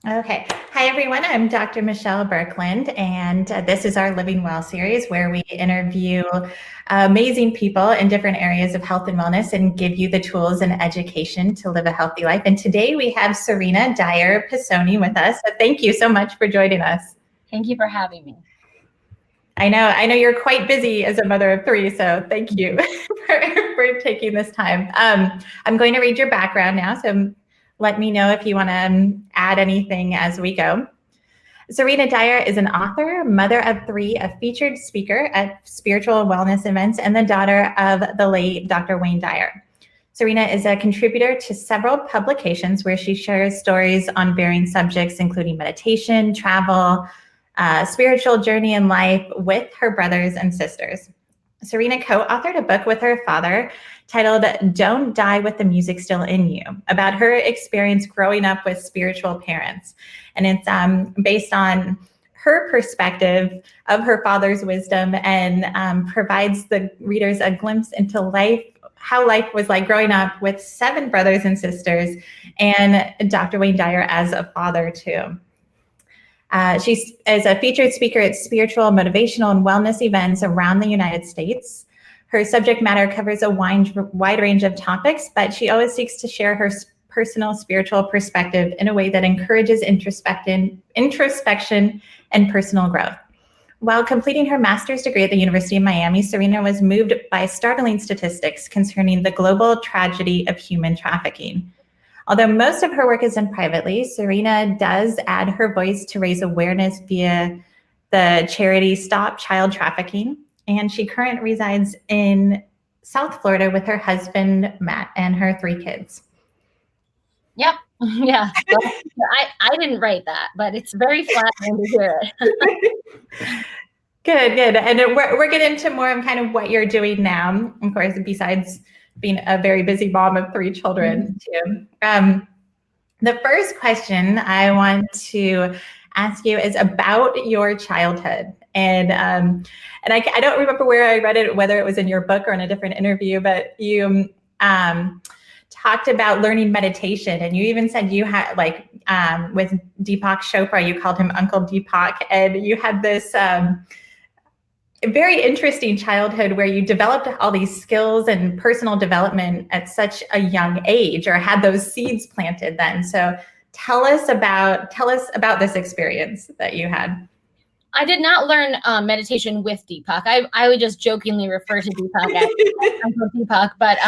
Okay. Hi, everyone. I'm Dr. Michele Burklund, and this is our Living Well series where we interview amazing people in different areas of health and wellness and give you the tools and education to live a healthy life. And today we have Serena Dyer Pisoni with us. So thank you so much for joining us. Thank you for having me. I know you're quite busy as a mother of three, so thank you for taking this time. I'm going to read your background now, so let me know if you want to add anything as we go. Serena Dyer is an author, mother of three, a featured speaker at spiritual wellness events, and the daughter of the late Dr. Wayne Dyer. Serena is a contributor to several publications where she shares stories on varying subjects, including meditation, travel, spiritual journey in life with her brothers and sisters. Serena co-authored a book with her father titled Don't Die with the Music Still in You, about her experience growing up with spiritual parents. And it's based on her perspective of her father's wisdom and provides the readers a glimpse into life, how life was like growing up with 7 brothers and sisters and Dr. Wayne Dyer as a father too. She is a featured speaker at spiritual, motivational, and wellness events around the United States. Her subject matter covers a wide range of topics, but she always seeks to share her personal spiritual perspective in a way that encourages introspection and personal growth. While completing her master's degree at the University of Miami, Serena was moved by startling statistics concerning the global tragedy of human trafficking. Although most of her work is done privately, Serena does add her voice to raise awareness via the charity Stop Child Trafficking, and she currently resides in South Florida with her husband, Matt, and her 3 kids. Yep. Yeah. So, I didn't write that, but it's very flattering to hear it. Good. And we're getting into more of kind of what you're doing now, of course, besides being a very busy mom of 3 children too. The first question I want to ask you is about your childhood. And I don't remember where I read it, whether it was in your book or in a different interview, but you talked about learning meditation, and you even said you had with Deepak Chopra, you called him Uncle Deepak, and you had this very interesting childhood where you developed all these skills and personal development at such a young age, or had those seeds planted then. So tell us about this experience that you had. I did not learn meditation with Deepak. I would just jokingly refer to Deepak as Uncle Deepak, but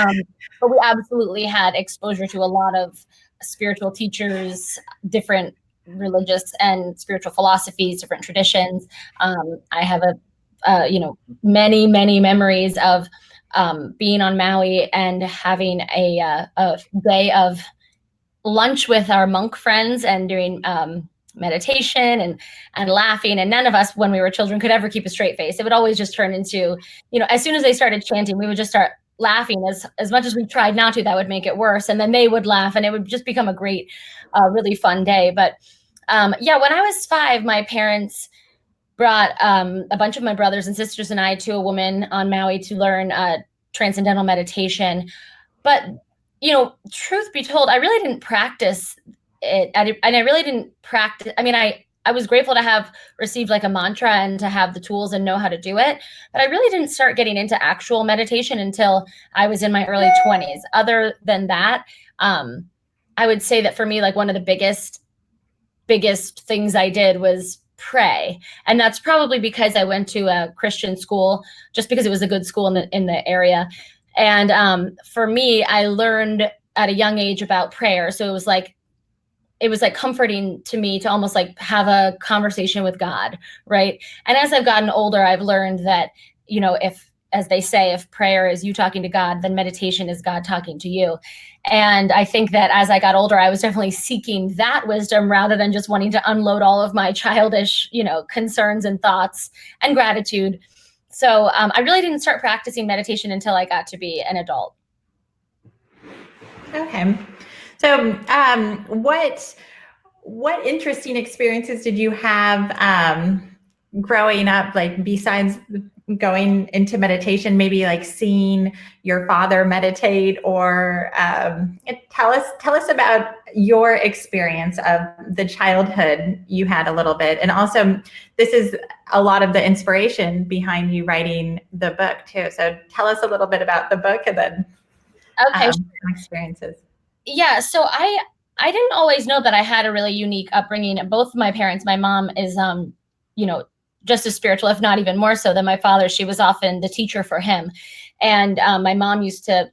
we absolutely had exposure to a lot of spiritual teachers, different religious and spiritual philosophies, different traditions. I have many memories of being on Maui and having a day of lunch with our monk friends and doing meditation and laughing. And none of us, when we were children, could ever keep a straight face. It would always just turn into, as soon as they started chanting, we would just start laughing. As much as we tried not to, that would make it worse. And then they would laugh, and it would just become a great, really fun day. But when I was 5, my parents brought a bunch of my brothers and sisters and I to a woman on Maui to learn transcendental meditation. But, truth be told, I really didn't practice it. And I really didn't practice. I mean, I was grateful to have received like a mantra and to have the tools and know how to do it. But I really didn't start getting into actual meditation until I was in my early 20s. Other than that, I would say that for me, like one of the biggest things I did was pray. And that's probably because I went to a Christian school, just because it was a good school in the area. And for me, I learned at a young age about prayer. So it was like comforting to me to almost like have a conversation with God, right? And as I've gotten older, I've learned that, if, as they say, if prayer is you talking to God, then meditation is God talking to you. And I think that as I got older, I was definitely seeking that wisdom rather than just wanting to unload all of my childish, concerns and thoughts and gratitude. So I really didn't start practicing meditation until I got to be an adult. Okay. So what interesting experiences did you have growing up, like besides going into meditation, maybe like seeing your father meditate, or tell us about your experience of the childhood you had a little bit. And also, this is a lot of the inspiration behind you writing the book too. So tell us a little bit about the book, and then experiences. Yeah, so I didn't always know that I had a really unique upbringing. Both my parents, my mom is just as spiritual, if not even more so than my father. She was often the teacher for him. And my mom used to,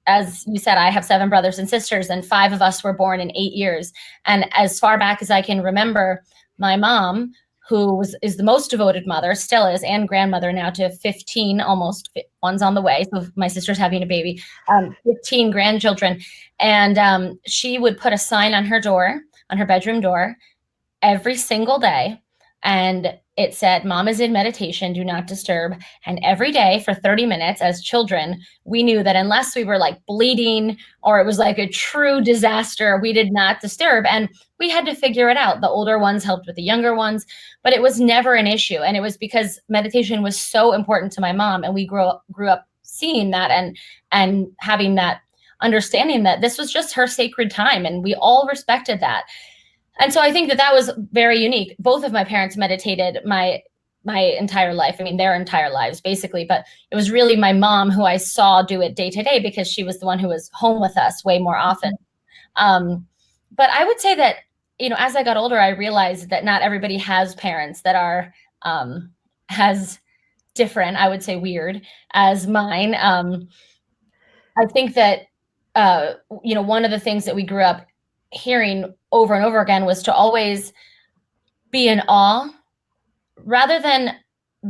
as you said, I have 7 brothers and sisters, and 5 of us were born in 8 years. And as far back as I can remember, my mom, who is the most devoted mother, still is, and grandmother now to 15, almost, one's on the way. So my sister's having a baby, 15 grandchildren. And she would put a sign on her door, on her bedroom door, every single day. And it said, "Mom is in meditation, do not disturb." And every day for 30 minutes as children, we knew that unless we were like bleeding or it was like a true disaster, we did not disturb. And we had to figure it out. The older ones helped with the younger ones, but it was never an issue. And it was because meditation was so important to my mom. And we grew up seeing that and having that understanding that this was just her sacred time. And we all respected that. And so I think that was very unique. Both of my parents meditated my entire life. I mean, their entire lives, basically. But it was really my mom who I saw do it day to day, because she was the one who was home with us way more often. But I would say that, as I got older, I realized that not everybody has parents that are as different, I would say weird, as mine. I think that, one of the things that we grew up hearing over and over again was to always be in awe rather than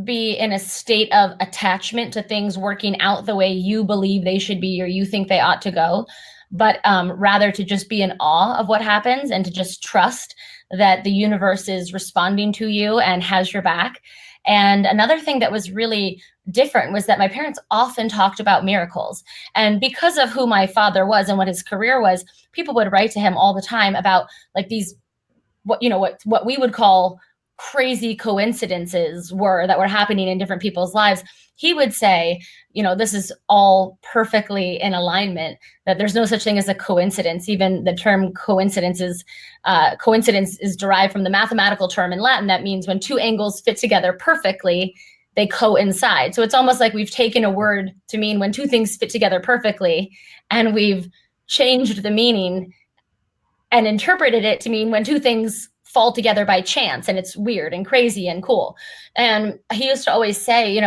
be in a state of attachment to things working out the way you believe they should be or you think they ought to go, but rather to just be in awe of what happens and to just trust that the universe is responding to you and has your back. And another thing that was really different was that my parents often talked about miracles. And because of who my father was and what his career was, people would write to him all the time about like these, what we would call crazy coincidences that were happening in different people's lives. He would say, this is all perfectly in alignment, that there's no such thing as a coincidence. Even the term coincidence is derived from the mathematical term in Latin that means when 2 angles fit together perfectly, they coincide. So it's almost like we've taken a word to mean when 2 things fit together perfectly, and we've changed the meaning and interpreted it to mean when 2 things fall together by chance, and it's weird and crazy and cool. And he used to always say,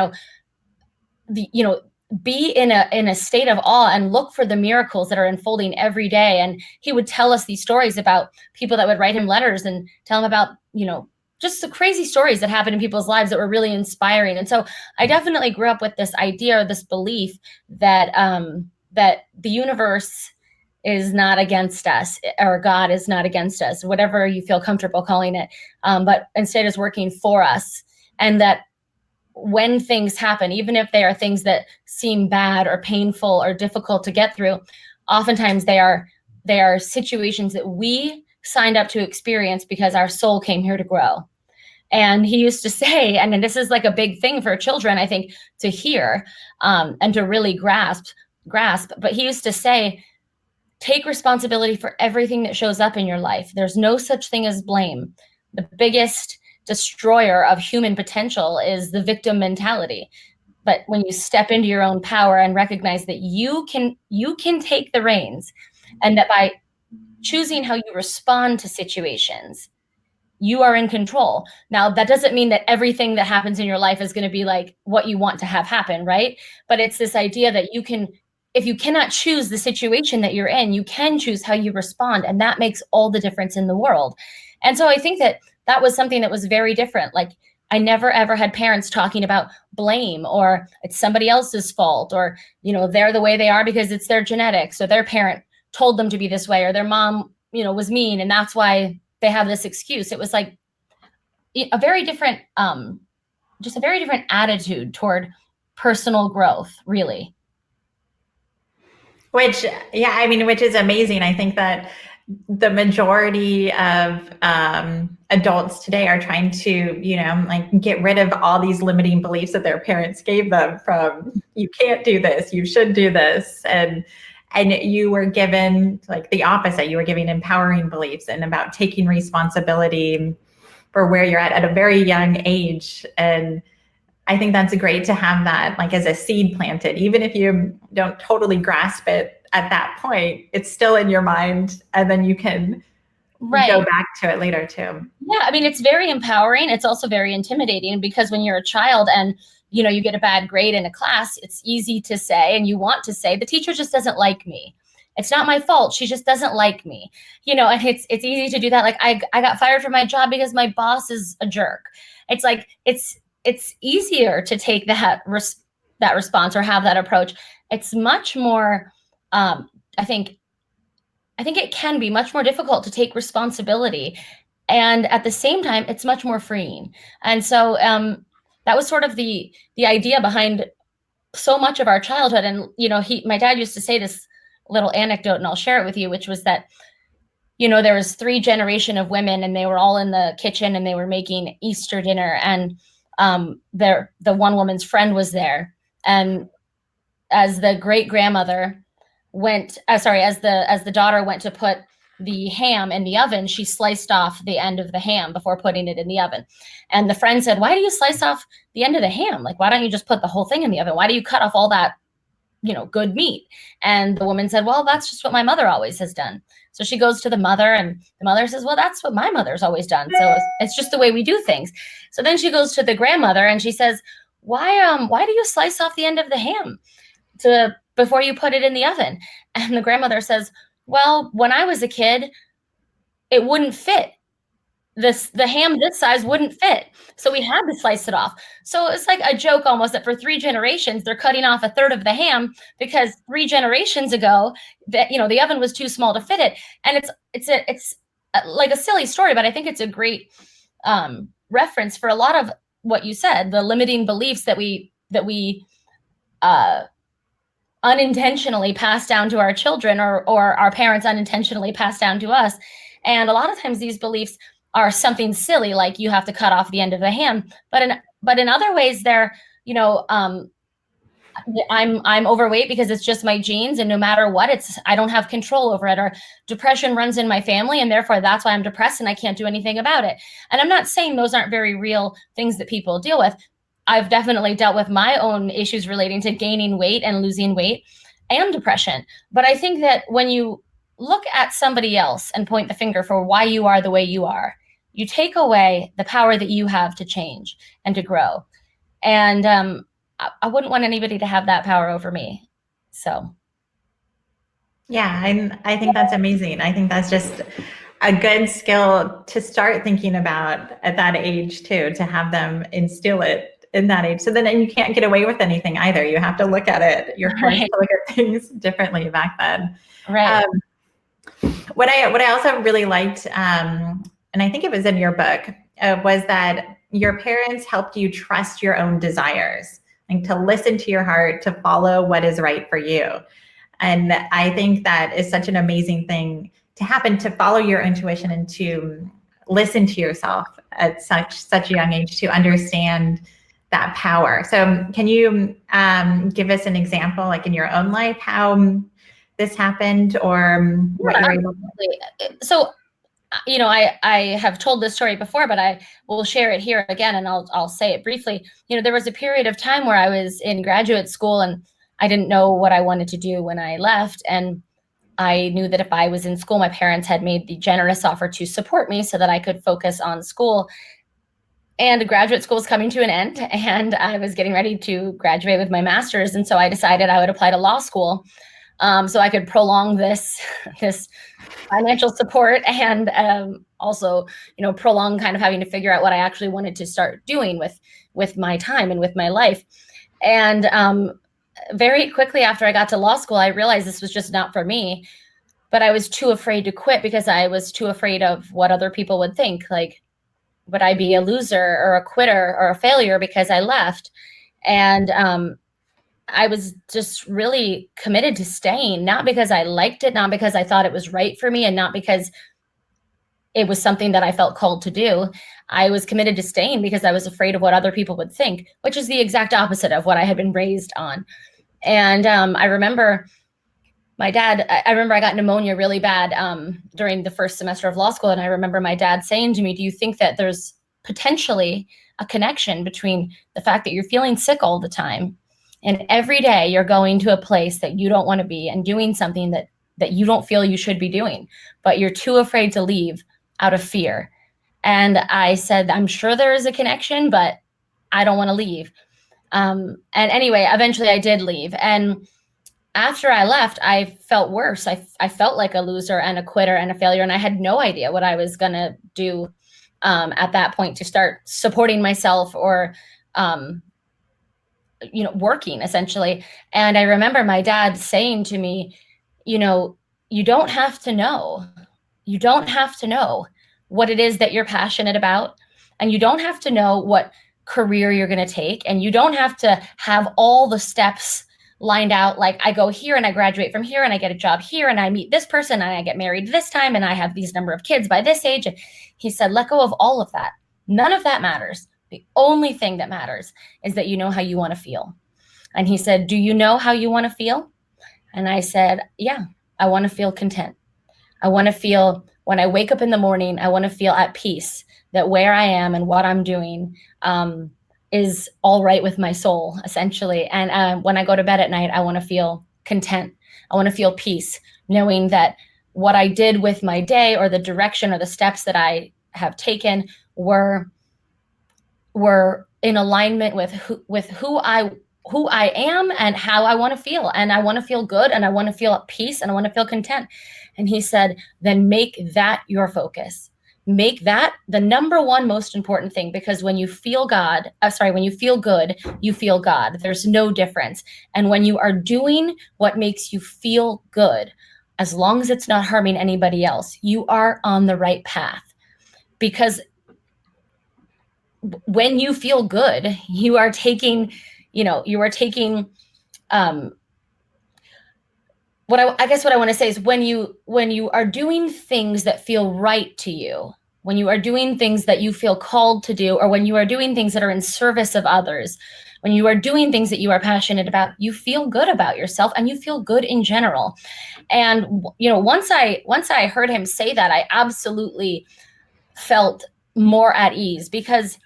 be in a state of awe and look for the miracles that are unfolding every day. And he would tell us these stories about people that would write him letters and tell him about, just the crazy stories that happened in people's lives that were really inspiring. And so I definitely grew up with this idea or this belief that that the universe is not against us, or God is not against us, whatever you feel comfortable calling it, but instead is working for us. And that when things happen, even if they are things that seem bad or painful or difficult to get through, oftentimes they are situations that we signed up to experience because our soul came here to grow. And he used to say, and this is like a big thing for children, I think, to hear and to really grasp, but he used to say, take responsibility for everything that shows up in your life. There's no such thing as blame. The biggest destroyer of human potential is the victim mentality. But when you step into your own power and recognize that you can take the reins, and that by choosing how you respond to situations, you are in control. Now, that doesn't mean that everything that happens in your life is going to be like what you want to have happen, right? But it's this idea that if you cannot choose the situation that you're in, you can choose how you respond. And that makes all the difference in the world. And so I think that was something that was very different. Like, I never, ever had parents talking about blame, or it's somebody else's fault, or, they're the way they are because it's their genetics, or their parent told them to be this way, or their mom, was mean, and that's why they have this excuse. It was like a very different, just a very different attitude toward personal growth, really. Which is amazing. I think that the majority of adults today are trying to, like get rid of all these limiting beliefs that their parents gave them from, you can't do this, you should do this. And you were given like the opposite. You were giving empowering beliefs and about taking responsibility for where you're at a very young age. And I think that's great to have that like as a seed planted, even if you don't totally grasp it at that point, it's still in your mind, and then you can go back to it later too. Yeah, I mean, it's very empowering. It's also very intimidating because when you're a child and you get a bad grade in a class, it's easy to say, and you want to say, the teacher just doesn't like me. It's not my fault. She just doesn't like me. And it's easy to do that. Like I got fired from my job because my boss is a jerk. It's like it's easier to take that response or have that approach. It's much more I think it can be much more difficult to take responsibility. And at the same time, it's much more freeing. And so that was sort of the idea behind so much of our childhood. And, my dad used to say this little anecdote, and I'll share it with you, which was that, there was 3 generations of women, and they were all in the kitchen, and they were making Easter dinner. And the one woman's friend was there. And as the great grandmother as the daughter went to put the ham in the oven, she sliced off the end of the ham before putting it in the oven. And the friend said, "Why do you slice off the end of the ham? Like, why don't you just put the whole thing in the oven? Why do you cut off all that, good meat?" And the woman said, "Well, that's just what my mother always has done." So she goes to the mother, and the mother says, "Well, that's what my mother's always done. So it's just the way we do things." So then she goes to the grandmother, and she says, why do you slice off the end of the ham before you put it in the oven?" And the grandmother says, "Well, when I was a kid, it wouldn't fit. The ham this size wouldn't fit. So we had to slice it off." So it's like a joke almost that for 3 generations, they're cutting off a third of the ham because 3 generations ago, the oven was too small to fit it. And it's like a silly story, but I think it's a great reference for a lot of what you said, the limiting beliefs that we unintentionally pass down to our children, or our parents unintentionally pass down to us. And a lot of times these beliefs are something silly, like you have to cut off the end of the ham. But in other ways, they're, I'm overweight because it's just my genes, and no matter what, I don't have control over it. Or depression runs in my family, and therefore that's why I'm depressed and I can't do anything about it. And I'm not saying those aren't very real things that people deal with. I've definitely dealt with my own issues relating to gaining weight and losing weight and depression. But I think that when you look at somebody else and point the finger for why you are the way you are, you take away the power that you have to change and to grow. And I wouldn't want anybody to have that power over me. So. Yeah, I think that's amazing. I think that's just a good skill to start thinking about at that age too, to have them instill it in that age. So then you can't get away with anything either. You have to look at it. You're forced to look at things differently back then. Right. What I also really liked, and I think it was in your book, was that your parents helped you trust your own desires, and to listen to your heart, to follow what is right for you. And I think that is such an amazing thing to happen, to follow your intuition and to listen to yourself at such a young age, to understand that power. So can you give us an example, like in your own life, how this happened, or what you were able to? So, I have told this story before, but I will share it here again, and I'll say it briefly. There was a period of time where I was in graduate school, and I didn't know what I wanted to do when I left. And I knew that if I was in school, my parents had made the generous offer to support me so that I could focus on school. And graduate school was coming to an end, and I was getting ready to graduate with my master's. And so I decided I would apply to law school so I could prolong this financial support, and also, prolong kind of having to figure out what I actually wanted to start doing with my time and with my life. And very quickly after I got to law school, I realized this was just not for me, but I was too afraid to quit because I was too afraid of what other people would think. Like, would I be a loser or a quitter or a failure because I left? And I was just really committed to staying, not because I liked it, not because I thought it was right for me, and not because it was something that I felt called to do. I was committed to staying because I was afraid of what other people would think, which is the exact opposite of what I had been raised on. And I remember my dad, I remember I got pneumonia really bad during the first semester of law school. And I remember my dad saying to me, do you think that there's potentially a connection between the fact that you're feeling sick all the time and every day you're going to a place that you don't want to be and doing something that you don't feel you should be doing, but you're too afraid to leave out of fear? And I said, I'm sure there is a connection, but I don't want to leave. And anyway, eventually I did leave. And after I left, I felt worse. I felt like a loser and a quitter and a failure. And I had no idea what I was going to do at that point to start supporting myself or, working essentially. And I remember my dad saying to me, you don't have to know. You don't have to know what it is that you're passionate about. And you don't have to know what career you're going to take. And you don't have to have all the steps lined out. Like I go here and I graduate from here and I get a job here and I meet this person and I get married this time and I have these number of kids by this age. And he said, let go of all of that. None of that matters. The only thing that matters is that you know how you want to feel. And he said, do you know how you want to feel? And I said, yeah, I want to feel content. I want to feel when I wake up in the morning, I want to feel at peace that where I am and what I'm doing is all right with my soul, essentially. And when I go to bed at night, I want to feel content. I want to feel peace, knowing that what I did with my day or the direction or the steps that I have taken were in alignment with who I am and how I want to feel. And I want to feel good and I want to feel at peace and I want to feel content. And he said, then make that your focus. Make that the number one most important thing, because when you feel when you feel good, you feel God. There's no difference. And when you are doing what makes you feel good, as long as it's not harming anybody else, you are on the right path. Because when you feel good, you are taking, what I want to say is when you are doing things that feel right to you, when you are doing things that you feel called to do, or when you are doing things that are in service of others, when you are doing things that you are passionate about, you feel good about yourself and you feel good in general. And, once I heard him say that, I absolutely felt more at ease, because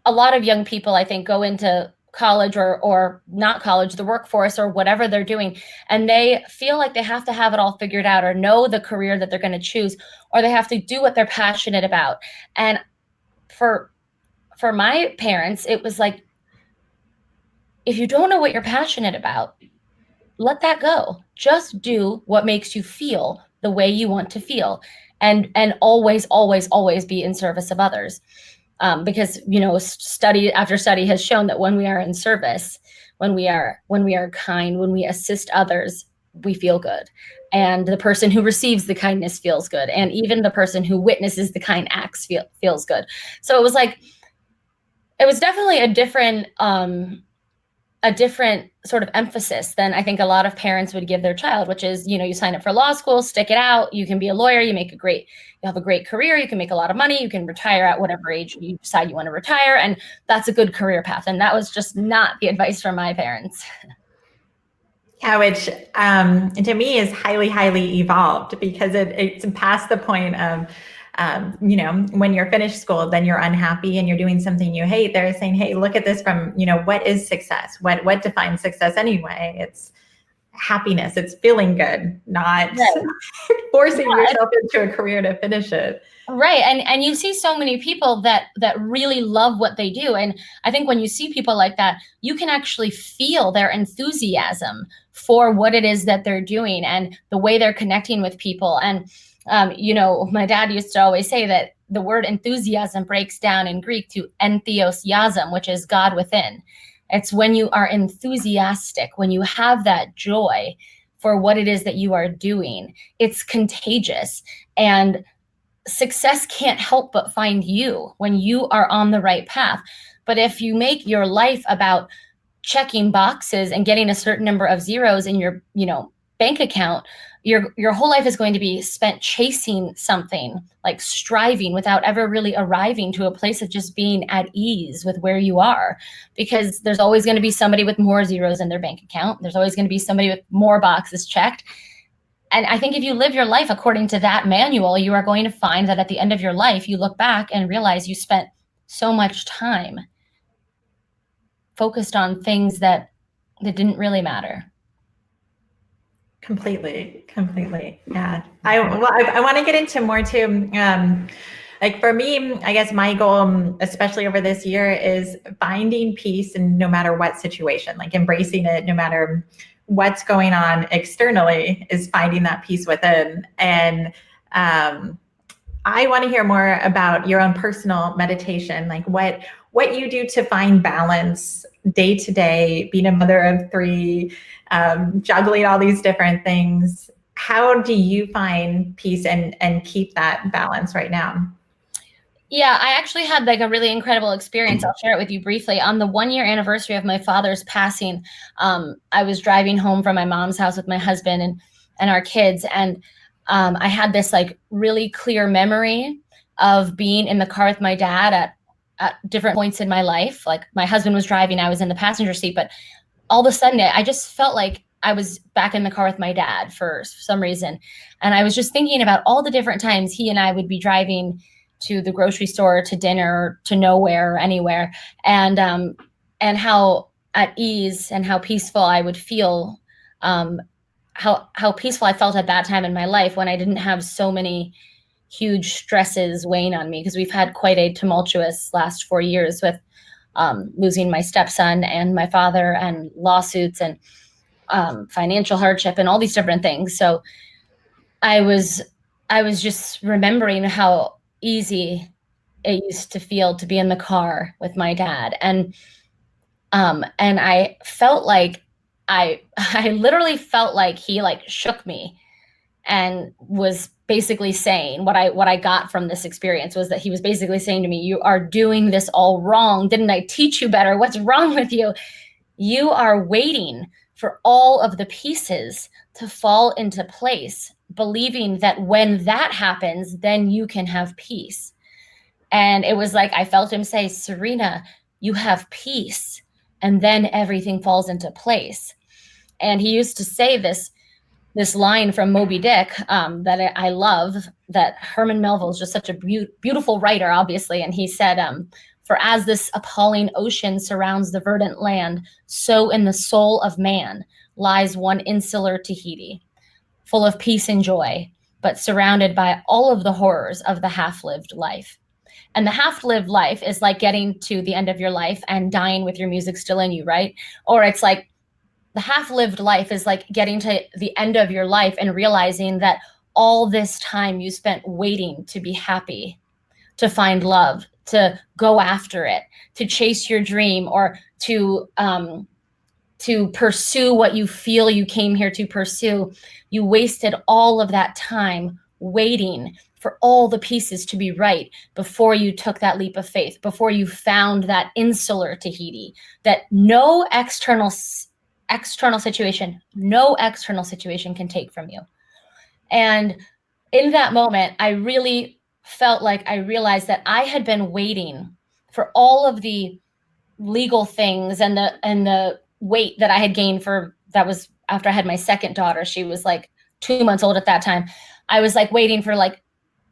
a lot of young people, I think, go into college or not college, the workforce or whatever they're doing, and they feel like they have to have it all figured out or know the career that they're going to choose, or they have to do what they're passionate about. And for my parents, it was like, if you don't know what you're passionate about, let that go. Just do what makes you feel the way you want to feel, and always, always, always be in service of others. Because study after study has shown that when we are in service, when we are kind, when we assist others, we feel good, and the person who receives the kindness feels good, and even the person who witnesses the kind acts feels good. So it was definitely a different sort of emphasis than I think a lot of parents would give their child, which is, you sign up for law school, stick it out, you can be a lawyer, you have a great career, you can make a lot of money, you can retire at whatever age you decide you want to retire, and that's a good career path. And that was just not the advice from my parents. Yeah, which to me is highly, highly evolved, because it's past the point of, when you're finished school, then you're unhappy and you're doing something you hate. They're saying, hey, look at this from, what is success? What defines success anyway? It's happiness. It's feeling good, not forcing yourself into a career to finish it. Right. And you see so many people that really love what they do. And I think when you see people like that, you can actually feel their enthusiasm for what it is that they're doing and the way they're connecting with people. And, my dad used to always say that the word enthusiasm breaks down in Greek to entheosiasm, which is God within. It's when you are enthusiastic, when you have that joy for what it is that you are doing, it's contagious. And success can't help but find you when you are on the right path. But if you make your life about checking boxes and getting a certain number of zeros in your, bank account, your whole life is going to be spent chasing something, like striving without ever really arriving to a place of just being at ease with where you are, because there's always going to be somebody with more zeros in their bank account. There's always going to be somebody with more boxes checked. And I think if you live your life according to that manual, you are going to find that at the end of your life, you look back and realize you spent so much time focused on things that didn't really matter. Completely. Yeah. I want to get into more too. Like for me, I guess my goal, especially over this year, is finding peace in no matter what situation, like embracing it, no matter what's going on externally, is finding that peace within. And I want to hear more about your own personal meditation, like what you do to find balance day to day, being a mother of three, juggling all these different things. How do you find peace and keep that balance right now? Yeah, I actually had like a really incredible experience. I'll share it with you briefly. On the 1-year anniversary of my father's passing, I was driving home from my mom's house with my husband and our kids. And I had this like really clear memory of being in the car with my dad at different points in my life. Like my husband was driving, I was in the passenger seat, but all of a sudden I just felt like I was back in the car with my dad for some reason. And I was just thinking about all the different times he and I would be driving to the grocery store, to dinner, to nowhere, anywhere, and how at ease and how peaceful I would feel, how peaceful I felt at that time in my life when I didn't have so many huge stresses weighing on me, because we've had quite a tumultuous last 4 years with losing my stepson and my father, and lawsuits and financial hardship and all these different things. So I was just remembering how easy it used to feel to be in the car with my dad. And I felt like I literally felt like he like shook me and was basically saying, what I got from this experience was that he was basically saying to me, you are doing this all wrong. Didn't I teach you better? What's wrong with you? You are waiting for all of the pieces to fall into place, believing that when that happens, then you can have peace. And it was like I felt him say, Serena, you have peace, and then everything falls into place. And he used to say this line from Moby Dick that I love, that Herman Melville is just such a beautiful writer, obviously. And he said, for as this appalling ocean surrounds the verdant land, so in the soul of man lies one insular Tahiti, full of peace and joy, but surrounded by all of the horrors of the half-lived life. And the half-lived life is like getting to the end of your life and dying with your music still in you, right? Or it's like the half-lived life is like getting to the end of your life and realizing that all this time you spent waiting to be happy, to find love, to go after it, to chase your dream, or to pursue what you feel you came here to pursue. You wasted all of that time waiting for all the pieces to be right before you took that leap of faith, before you found that insular Tahiti that no external situation can take from you. And in that moment, I really felt like I realized that I had been waiting for all of the legal things and the weight that I had gained that was after I had my second daughter. She was like 2 months old at that time. I was like waiting for like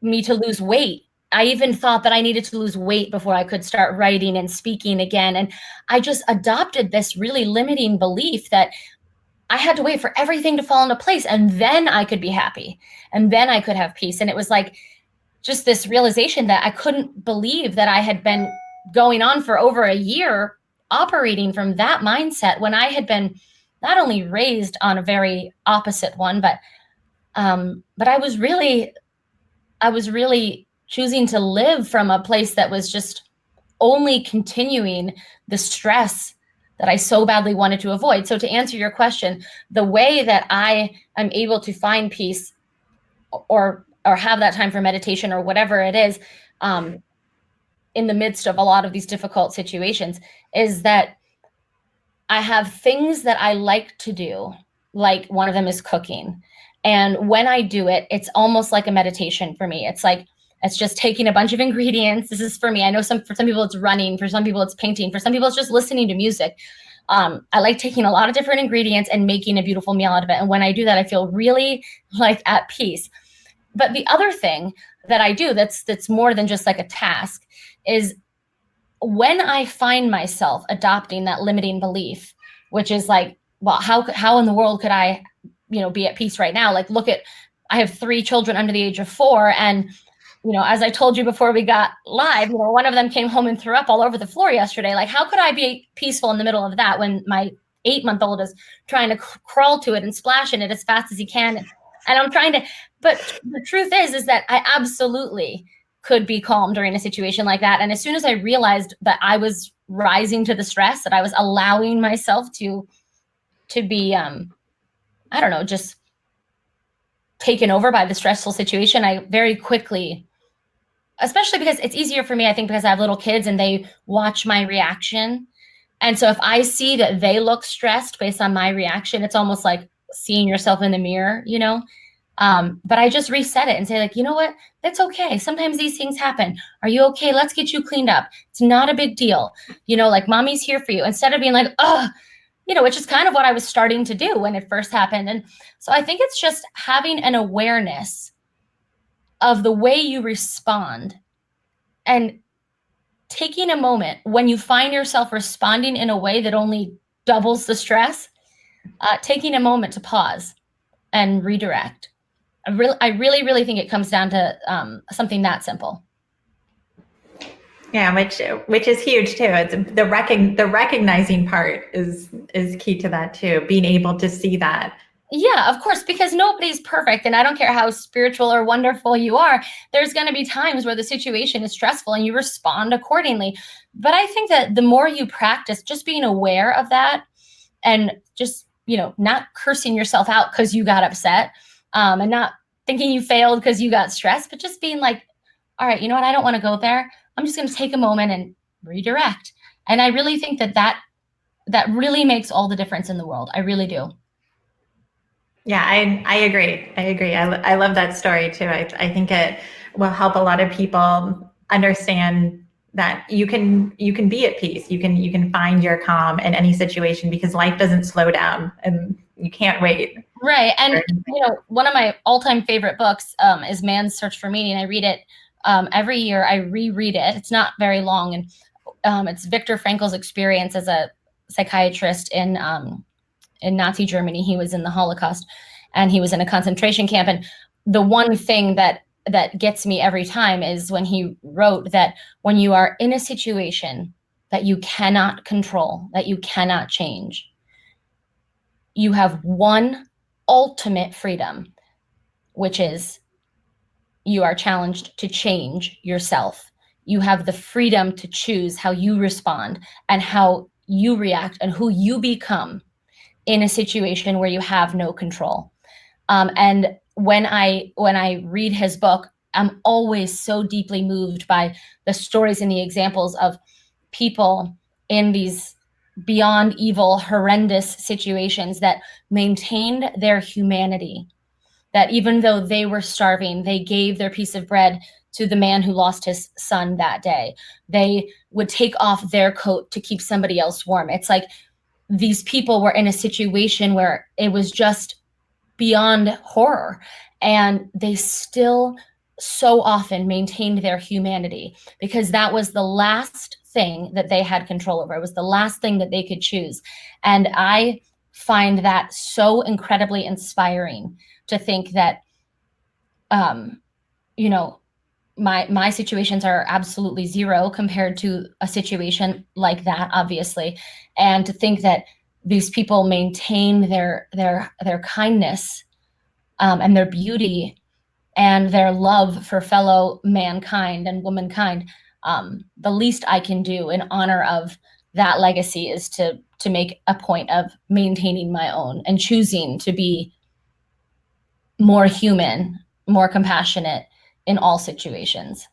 me to lose weight. I even thought that I needed to lose weight before I could start writing and speaking again. And I just adopted this really limiting belief that I had to wait for everything to fall into place, and then I could be happy, and then I could have peace. And it was like just this realization that I couldn't believe that I had been going on for over a year operating from that mindset, when I had been not only raised on a very opposite one, but I was really choosing to live from a place that was just only continuing the stress that I so badly wanted to avoid. So to answer your question, the way that I am able to find peace or have that time for meditation or whatever it is, in the midst of a lot of these difficult situations, is that I have things that I like to do, like one of them is cooking. And when I do it, it's almost like a meditation for me. It's just taking a bunch of ingredients. This is for me. I know for some people it's running, for some people it's painting, for some people it's just listening to music. I like taking a lot of different ingredients and making a beautiful meal out of it. And when I do that, I feel really like at peace. But the other thing that I do that's more than just like a task is when I find myself adopting that limiting belief, which is like, well, how in the world could I, be at peace right now? Like, I have 3 children under the age of 4. And, as I told you before we got live, one of them came home and threw up all over the floor yesterday. Like, how could I be peaceful in the middle of that when my 8-month-old is trying to crawl to it and splash in it as fast as he can? And I'm trying to, but the truth is that I absolutely could be calm during a situation like that. And as soon as I realized that I was rising to the stress, that I was allowing myself to be, I don't know, just taken over by the stressful situation, I very quickly, especially because it's easier for me, I think, because I have little kids and they watch my reaction. And so if I see that they look stressed based on my reaction, it's almost like seeing yourself in the mirror, but I just reset it and say, like, you know what? That's okay. Sometimes these things happen. Are you okay? Let's get you cleaned up. It's not a big deal. Like, mommy's here for you. Instead of being like, oh, which is kind of what I was starting to do when it first happened. And so I think it's just having an awareness of the way you respond and taking a moment when you find yourself responding in a way that only doubles the stress, taking a moment to pause and redirect. I really, really think it comes down to something that simple. Yeah, which is huge too. It's the recognizing part is key to that too. Being able to see that. Yeah, of course, because nobody's perfect, and I don't care how spiritual or wonderful you are. There's going to be times where the situation is stressful and you respond accordingly. But I think that the more you practice just being aware of that and just, not cursing yourself out because you got upset, and not thinking you failed because you got stressed, but just being like, all right, you know what? I don't want to go there. I'm just going to take a moment and redirect. And I really think that really makes all the difference in the world. I really do. Yeah, I agree. I love that story too. I think it will help a lot of people understand that you can be at peace. You can find your calm in any situation because life doesn't slow down and you can't wait. Right. And one of my all-time favorite books is Man's Search for Meaning. I read it every year. I reread it. It's not very long, and it's Viktor Frankl's experience as a psychiatrist in Nazi Germany. He was in the Holocaust and he was in a concentration camp. And the one thing that gets me every time is when he wrote that when you are in a situation that you cannot control, that you cannot change, you have one ultimate freedom, which is you are challenged to change yourself. You have the freedom to choose how you respond and how you react and who you become in a situation where you have no control. And when I read his book, I'm always so deeply moved by the stories and the examples of people in these beyond evil, horrendous situations that maintained their humanity, that even though they were starving, they gave their piece of bread to the man who lost his son that day. They would take off their coat to keep somebody else warm. It's like these people were in a situation where it was just beyond horror, and they still so often maintained their humanity because that was the last thing that they had control over. It was the last thing that they could choose. And I find that so incredibly inspiring to think that, my situations are absolutely zero compared to a situation like that, obviously. And to think that these people maintain their kindness and their beauty and their love for fellow mankind and womankind. The least I can do in honor of that legacy is to make a point of maintaining my own and choosing to be more human, more compassionate in all situations.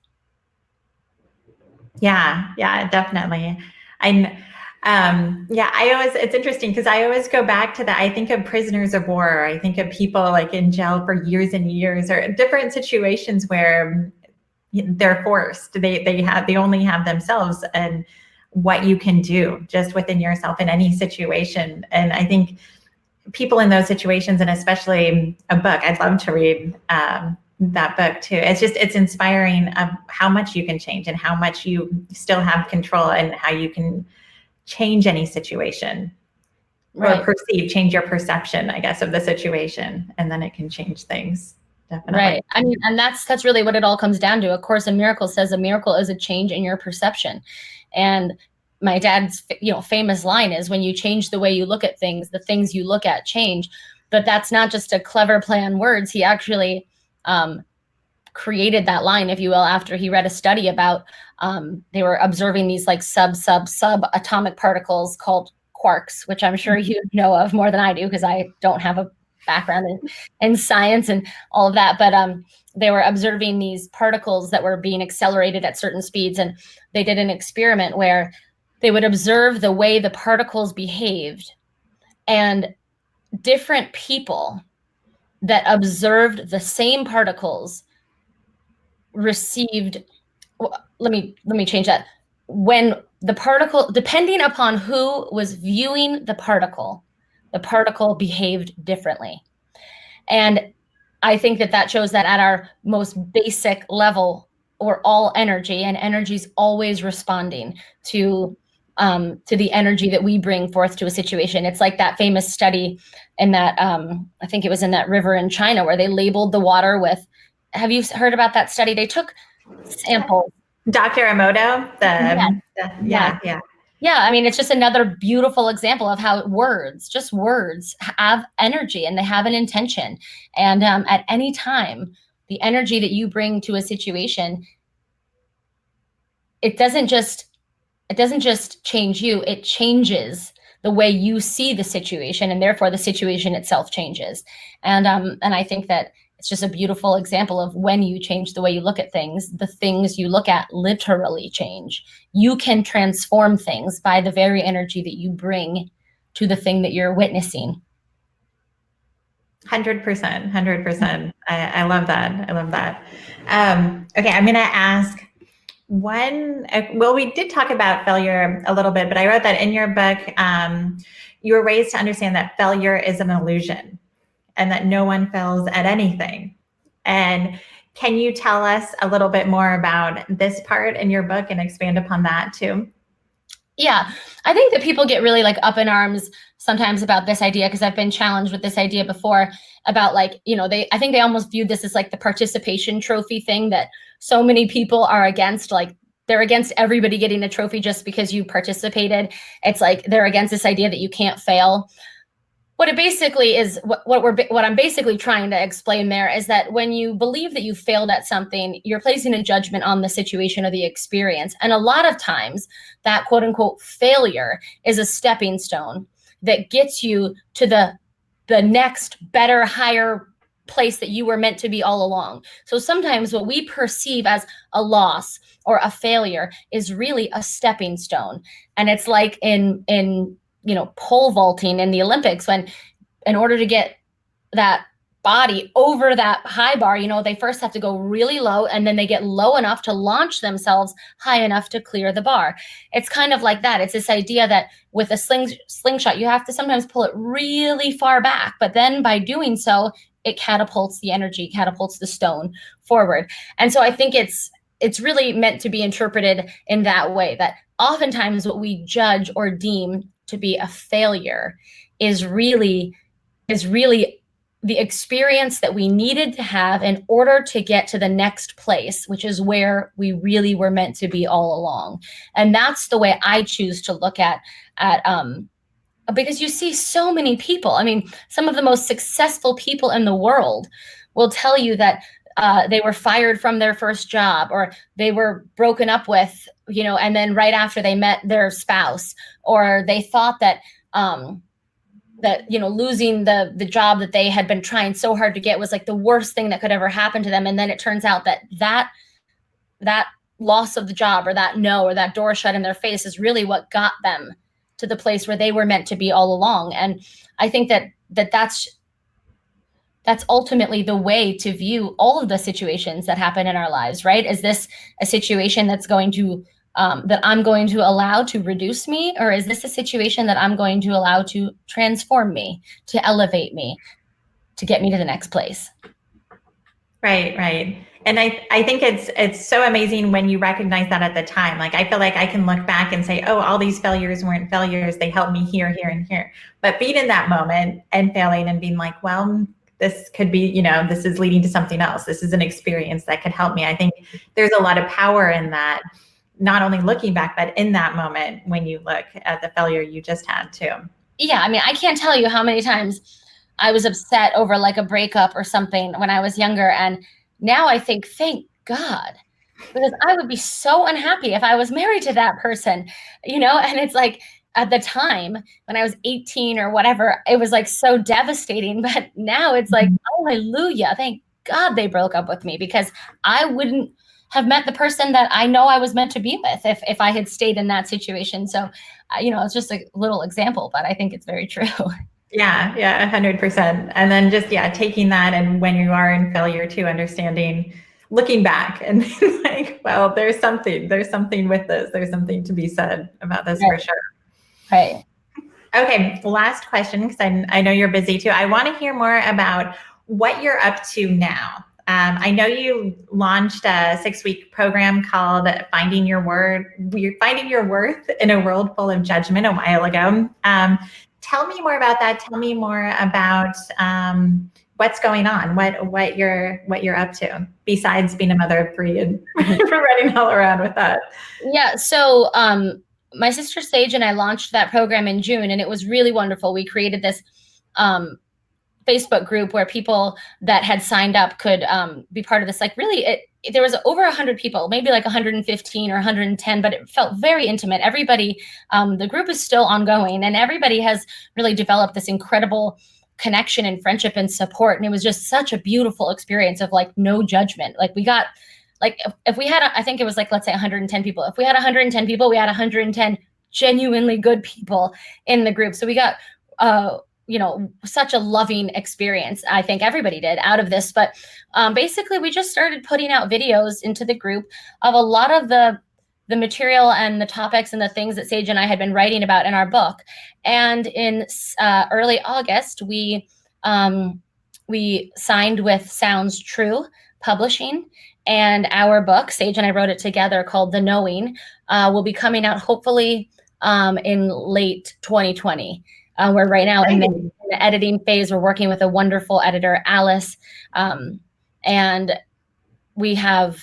Yeah, definitely. I Yeah, it's interesting because I always go back to that. I think of prisoners of war. I think of people like in jail for years and years, or different situations where they're forced. They only have themselves and what you can do just within yourself in any situation. And I think people in those situations, and especially a book, I'd love to read that book too. It's inspiring of how much you can change and how much you still have control and how you can change any situation, right, or change your perception, I guess, of the situation, and then it can change things. Definitely. Right. I mean, and that's really what it all comes down to. A Course in Miracles says a miracle is a change in your perception. And my dad's, famous line is, when you change the way you look at things, the things you look at change. But that's not just a clever play on words. He actually created that line, if you will, after he read a study about they were observing these like subatomic particles called quarks, which I'm sure you know of more than I do because I don't have a background in science and all of that. But they were observing these particles that were being accelerated at certain speeds. And they did an experiment where they would observe the way the particles behaved, and different people that observed the same particles received, let me change that. When the particle, depending upon who was viewing the particle behaved differently. And I think that shows that at our most basic level, we're all energy, and energy is always responding to the energy that we bring forth to a situation. It's like that famous study in that, I think it was in that river in China, where they labeled the water with, have you heard about that study? They took samples. Dr. Emoto, yeah. Yeah, I mean, it's just another beautiful example of how words have energy and they have an intention. And at any time, the energy that you bring to a situation, it doesn't just change you, it changes the way you see the situation, and therefore the situation itself changes. And I think that it's just a beautiful example of when you change the way you look at things, the things you look at literally change. You can transform things by the very energy that you bring to the thing that you're witnessing. 100%. I love that. Okay, I'm going to ask we did talk about failure a little bit, but I wrote that in your book, you were raised to understand that failure is an illusion and that no one fails at anything. And can you tell us a little bit more about this part in your book and expand upon that too? Yeah, I think that people get really like up in arms sometimes about this idea, because I've been challenged with this idea before about I think they almost viewed this as like the participation trophy thing that so many people are against. Like, they're against everybody getting a trophy just because you participated. It's like they're against this idea that you can't fail. What it basically is, what I'm basically trying to explain there is that when you believe that you failed at something, you're placing a judgment on the situation or the experience. And a lot of times that quote unquote failure is a stepping stone that gets you to the next better, higher place that you were meant to be all along. So sometimes what we perceive as a loss or a failure is really a stepping stone. And it's like in pole vaulting in the Olympics, when in order to get that body over that high bar, they first have to go really low, and then they get low enough to launch themselves high enough to clear the bar. It's kind of like that. It's this idea that with a slingshot, you have to sometimes pull it really far back, but then by doing so, it catapults the energy, catapults the stone forward. And so I think it's really meant to be interpreted in that way, that oftentimes what we judge or deem to be a failure is really the experience that we needed to have in order to get to the next place, which is where we really were meant to be all along. And that's the way I choose to look at because you see so many people. I mean, some of the most successful people in the world will tell you that they were fired from their first job, or they were broken up with, and then right after they met their spouse, or they thought that losing the job that they had been trying so hard to get was like the worst thing that could ever happen to them. And then it turns out that loss of the job, or that no, or that door shut in their face is really what got them to the place where they were meant to be all along. And I think that's ultimately the way to view all of the situations that happen in our lives, right? Is this a situation that's going to that I'm going to allow to reduce me, or is this a situation that I'm going to allow to transform me, to elevate me, to get me to the next place? Right, right. And I think it's so amazing when you recognize that at the time. Like, I feel like I can look back and say, oh, all these failures weren't failures. They helped me here, here, and here. But being in that moment and failing and being like, well, this could be, you know, this is leading to something else. This is an experience that could help me. I think there's a lot of power in that, not only looking back, but in that moment when you look at the failure you just had too. Yeah, I mean, I can't tell you how many times I was upset over like a breakup or something when I was younger. And now I think, thank God, because I would be so unhappy if I was married to that person, you know? And it's like, at the time when I was 18 or whatever, it was like so devastating. But now it's like, hallelujah, thank God they broke up with me, because I wouldn't have met the person that I know I was meant to be with if I had stayed in that situation. So, you know, it's just a little example, but I think it's very true. Yeah, 100%. And then just, yeah, taking that, and when you are in failure too, understanding, looking back and being like, well, there's something with this. There's something to be said about this for sure. Right. Okay, last question, because I know you're busy too. I want to hear more about what you're up to now. I know you launched a 6-week program called Finding Your Worth in a World Full of Judgment a while ago. Tell me more about that. Tell me more about what's going on, what you're up to, besides being a mother of 3 and running all around with that. Yeah. So my sister Sage and I launched that program in June, and it was really wonderful. We created this Facebook group where people that had signed up could be part of this. Like, really, there was over 100 people, maybe like 115 or 110, but it felt very intimate. Everybody, the group is still ongoing, and everybody has really developed this incredible connection and friendship and support. And it was just such a beautiful experience of like no judgment. Like, we got, like, if we had, I think it was like, let's say 110 people. If we had 110 people, we had 110 genuinely good people in the group. So we got, you know, such a loving experience. I think everybody did out of this. But basically, we just started putting out videos into the group of a lot of the material and the topics and the things that Sage and I had been writing about in our book. And in early August, we signed with Sounds True Publishing, and our book, Sage and I wrote it together, called The Knowing, will be coming out hopefully in late 2020. We're right now in the editing phase. We're working with a wonderful editor, Alice, and we have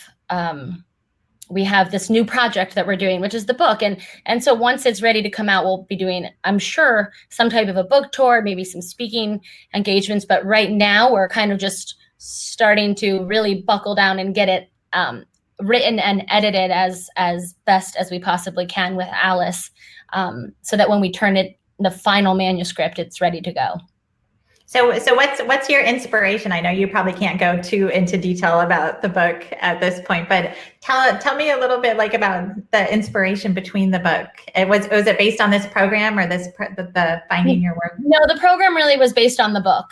this new project that we're doing, which is the book. And so once it's ready to come out, we'll be doing, I'm sure, some type of a book tour, maybe some speaking engagements. But right now, we're kind of just starting to really buckle down and get it written and edited as best as we possibly can with Alice, so that when we turn it, the final manuscript, it's ready to go. So what's your inspiration? I know you probably can't go too into detail about the book at this point, but tell me a little bit, like, about the inspiration between the book. Was it based on this program or the Finding Your Worth? No, the program really was based on the book.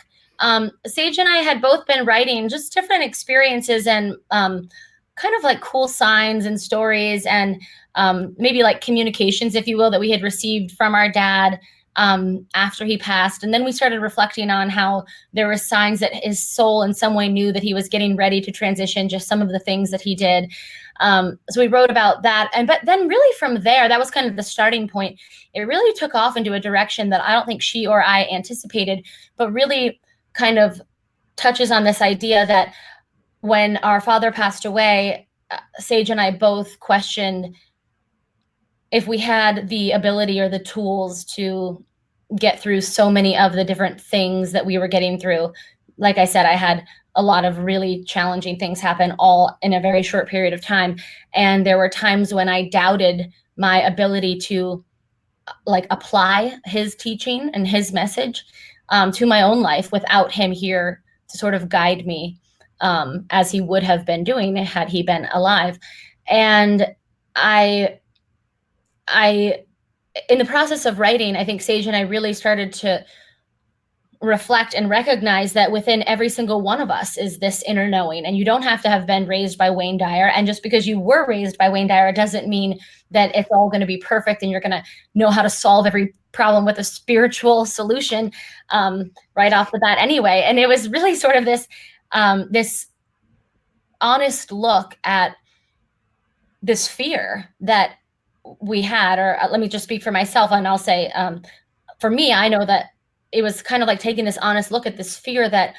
Sage and I had both been writing just different experiences and kind of like cool signs and stories and maybe like communications, if you will, that we had received from our dad after he passed. And then we started reflecting on how there were signs that his soul in some way knew that he was getting ready to transition, just some of the things that he did. So we wrote about that. But then really from there, that was kind of the starting point. It really took off into a direction that I don't think she or I anticipated, but really kind of touches on this idea that when our father passed away, Sage and I both questioned if we had the ability or the tools to get through so many of the different things that we were getting through. Like I said, I had a lot of really challenging things happen all in a very short period of time. And there were times when I doubted my ability to like apply his teaching and his message to my own life without him here to sort of guide me as he would have been doing had he been alive. And I in the process of writing, I think Sage and I really started to reflect and recognize that within every single one of us is this inner knowing. And you don't have to have been raised by Wayne Dyer. And just because you were raised by Wayne Dyer doesn't mean that it's all going to be perfect and you're going to know how to solve every problem with a spiritual solution right off the bat anyway. And it was really sort of this this honest look at this fear that we had, or let me just speak for myself, and I'll say, for me, I know that it was kind of like taking this honest look at this fear that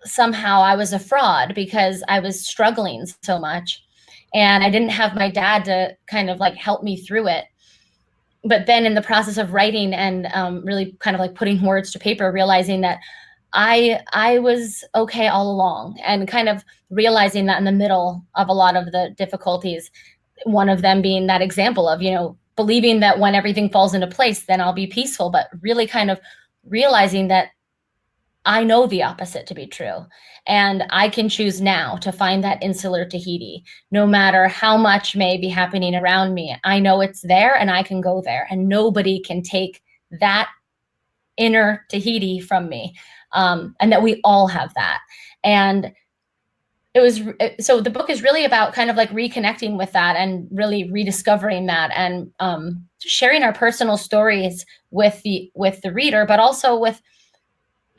somehow I was a fraud because I was struggling so much and I didn't have my dad to kind of like help me through it. But then in the process of writing and really kind of like putting words to paper, realizing that I was okay all along, and kind of realizing that in the middle of a lot of the difficulties, one of them being that example of, you know, believing that when everything falls into place, then I'll be peaceful, but really kind of realizing that I know the opposite to be true. And I can choose now to find that insular Tahiti, no matter how much may be happening around me. I know it's there and I can go there, and nobody can take that inner Tahiti from me. And that we all have that. And so the book is really about kind of like reconnecting with that and really rediscovering that, and sharing our personal stories with the reader, but also with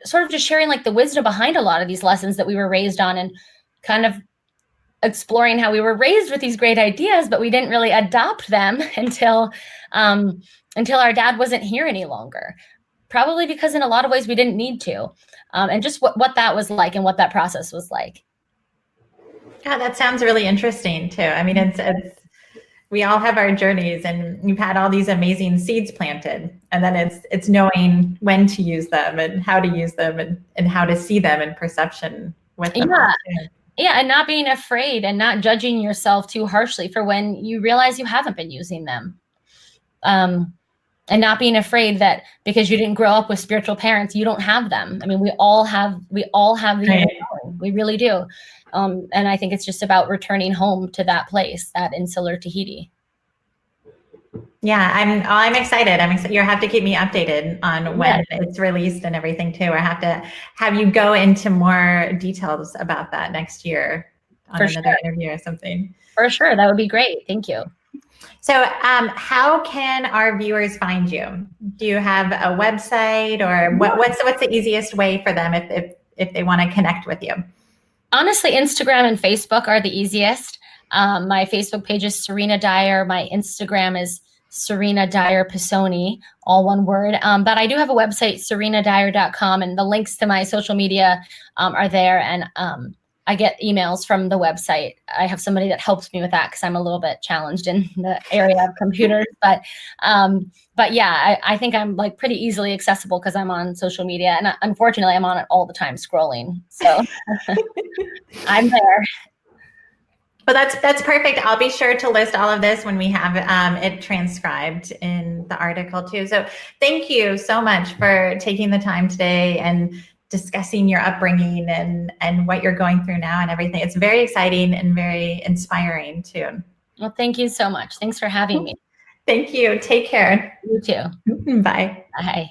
sort of just sharing like the wisdom behind a lot of these lessons that we were raised on, and kind of exploring how we were raised with these great ideas, but we didn't really adopt them until our dad wasn't here any longer. Probably because in a lot of ways we didn't need to, and just what that was like and what that process was like. Yeah, that sounds really interesting too. I mean, it's we all have our journeys, and you've had all these amazing seeds planted, and then it's knowing when to use them and how to use them, and how to see them in perception with them. Yeah, and not being afraid and not judging yourself too harshly for when you realize you haven't been using them. And not being afraid that because you didn't grow up with spiritual parents, you don't have them. I mean, we all have the inner knowing. We really do. And I think it's just about returning home to that place, that insular Tahiti. Yeah, I'm excited. You have to keep me updated on when it's released and everything too. I have to have you go into more details about that next year on another interview or something. For sure, that would be great. Thank you. So how can our viewers find you? Do you have a website, or what's the easiest way for them if they want to connect with you? Honestly, Instagram and Facebook are the easiest. My Facebook page is Serena Dyer. My Instagram is Serena Dyer Pisoni, all one word. But I do have a website, serenadyer.com, and the links to my social media are there. And I get emails from the website. I have somebody that helps me with that because I'm a little bit challenged in the area of computers. But yeah, I think I'm like pretty easily accessible because I'm on social media, and unfortunately I'm on it all the time scrolling. So I'm there. Well, that's perfect. I'll be sure to list all of this when we have it transcribed in the article too. So thank you so much for taking the time today and discussing your upbringing and what you're going through now and everything. It's very exciting and very inspiring too. Well, thank you so much. Thanks for having me. Thank you. Take care. You too. Bye. Bye.